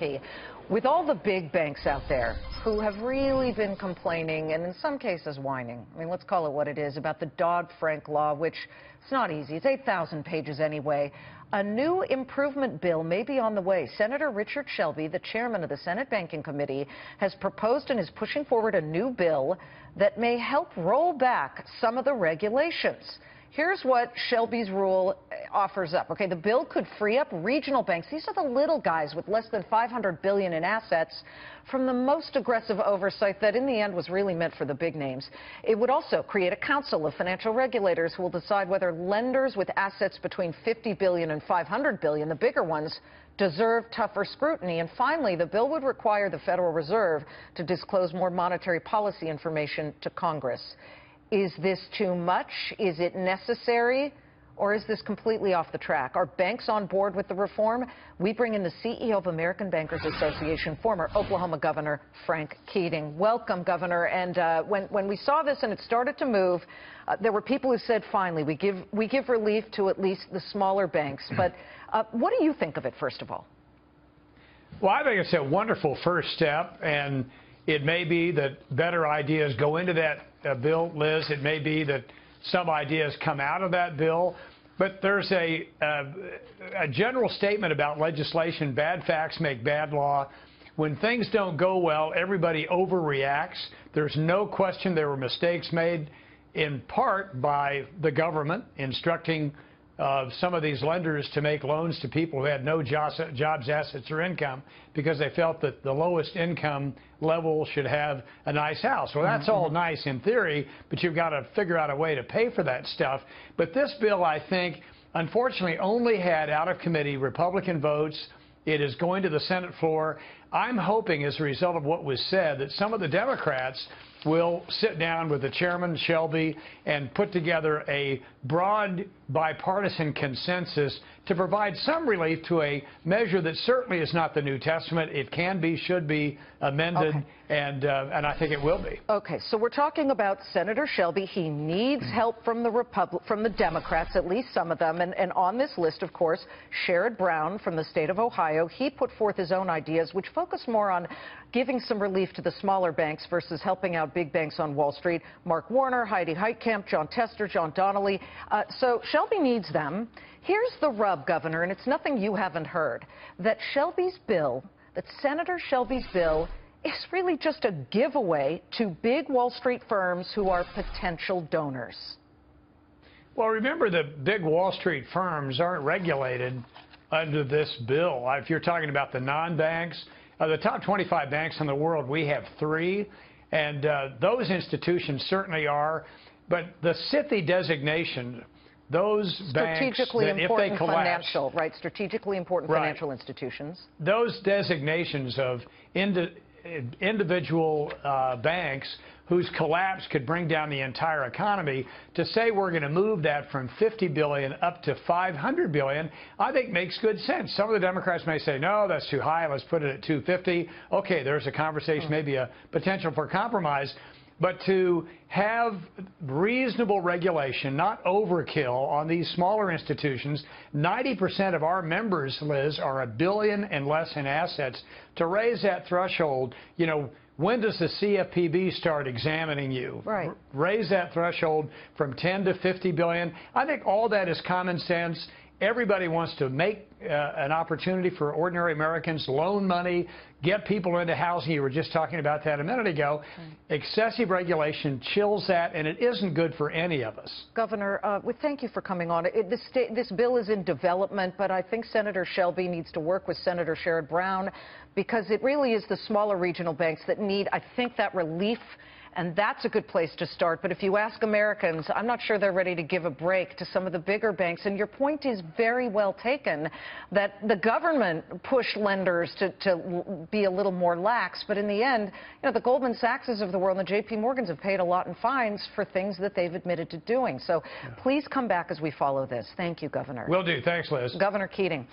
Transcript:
SP. With all the big banks out there who have really been complaining and in some cases whining, I mean, let's call it what it is, about the Dodd-Frank law, which it's not easy. It's 8,000 pages anyway. A new improvement bill may be on the way. Senator Richard Shelby, the chairman of the Senate Banking Committee, has proposed and is pushing forward a new bill that may help roll back some of the regulations. Here's what Shelby's rule offers up. Okay, the bill could free up regional banks. These are the little guys with less than $500 billion in assets from the most aggressive oversight that in the end was really meant for the big names. It would also create a council of financial regulators who will decide whether lenders with assets between $50 billion and $500 billion, the bigger ones, deserve tougher scrutiny. And finally, the bill would require the Federal Reserve to disclose more monetary policy information to Congress. Is this too much? Is it necessary? Or is this completely off the track? Are banks on board with the reform? We bring in the CEO of American Bankers Association, former Oklahoma Governor Frank Keating. Welcome, Governor. And when we saw this and it started to move, there were people who said, finally, we give relief to at least the smaller banks. But what do you think of it, first of all? Well, I think it's a wonderful first step, and it may be that better ideas go into that bill, Liz. It may be that some ideas come out of that bill. But there's a general statement about legislation: bad facts make bad law. When things don't go well, everybody overreacts. There's no question there were mistakes made, in part by the government instructing some of these lenders to make loans to people who had no jobs, assets, or income because they felt that the lowest income level should have a nice house. Well, that's all nice in theory, but you've got to figure out a way to pay for that stuff. But this bill, I think, unfortunately only had out of committee Republican votes. It is going to the Senate floor. I'm hoping, as a result of what was said, that some of the Democrats will sit down with the chairman, Shelby, and put together a broad bipartisan consensus to provide some relief to a measure that certainly is not the New Testament. It can be, should be amended, and I think it will be. Okay, so we're talking about Senator Shelby. He needs help from the Democrats, at least some of them, and on this list, of course, Sherrod Brown from the state of Ohio. He put forth his own ideas, which focus more on giving some relief to the smaller banks versus helping out big banks on Wall Street. Mark Warner, Heidi Heitkamp, John Tester, John Donnelly. So Shelby needs them. Here's the rub, Governor, and it's nothing you haven't heard, that Senator Shelby's bill is really just a giveaway to big Wall Street firms who are potential donors. Well, remember, the big Wall Street firms aren't regulated under this bill. If you're talking about the non-banks, the top 25 banks in the world, we have 3, and those institutions certainly are. But the SIFI designation, those banks, that if they collapse, strategically important financial institutions. Those designations of individual banks whose collapse could bring down the entire economy, to say we're going to move that from $50 billion up to $500 billion, I think makes good sense. Some of the Democrats may say, no, that's too high, let's put it at $250. Okay, there's a conversation, maybe a potential for compromise. But to have reasonable regulation, not overkill, on these smaller institutions, 90% of our members, Liz, are $1 billion and less in assets. To raise that threshold, you know, when does the CFPB start examining you? Right. Raise that threshold from 10 to 50 billion. I think all that is common sense. Everybody wants to make an opportunity for ordinary Americans, loan money, get people into housing. You were just talking about that a minute ago. Excessive regulation chills that, and it isn't good for any of us. Governor, we thank you for coming on. This bill is in development, but I think Senator Shelby needs to work with Senator Sherrod Brown, because it really is the smaller regional banks that need, I think, that relief. And that's a good place to start. But if you ask Americans, I'm not sure they're ready to give a break to some of the bigger banks. And your point is very well taken, that the government pushed lenders to be a little more lax. But in the end, you know, the Goldman Sachses of the world and the JP Morgans have paid a lot in fines for things that they've admitted to doing. So please come back as we follow this. Thank you, Governor. Will do. Thanks, Liz. Governor Keating.